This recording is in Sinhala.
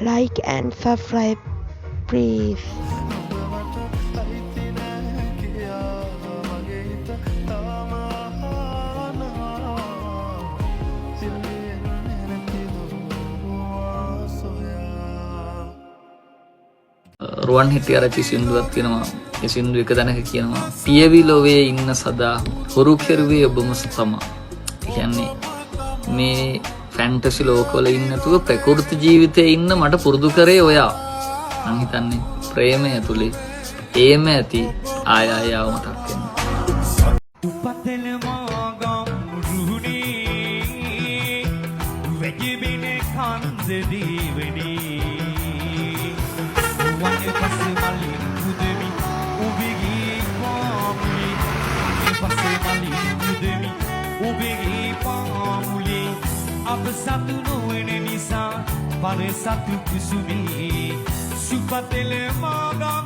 like and subscribe please. රුවන් හිටියාරච්චි සින්දුවක් තියෙනවා. ඒ සින්දුව එක තැනක කියනවා පියවි ලොවේ ඉන්න සදා හුරු කෙරුවේ ඔබම තමා. කියන්නේ මේ ෆැන්ටසි ලෝකවල ඉන්න නැතුව ප්‍රකෘති ජීවිතේ ඉන්න මට පුරුදු කරේ ඔයා. මං හිතන්නේ ප්‍රේමය ඇතුලේ ඒම ඇති ආය ආයව මතක් වෙනවා. උපතල මාගම් රුහුණී වෙජිබිනේ කන්ද දීවනී වන්නේ පස්සේ මල්ලි මුදෙමි උබිගී පාමුලි පස්සේ මල්ලි මුදෙමි උබිගී පාමුලි අප සතු නොවන නිසා පර සතු කුසුමී සුපතල මාගම්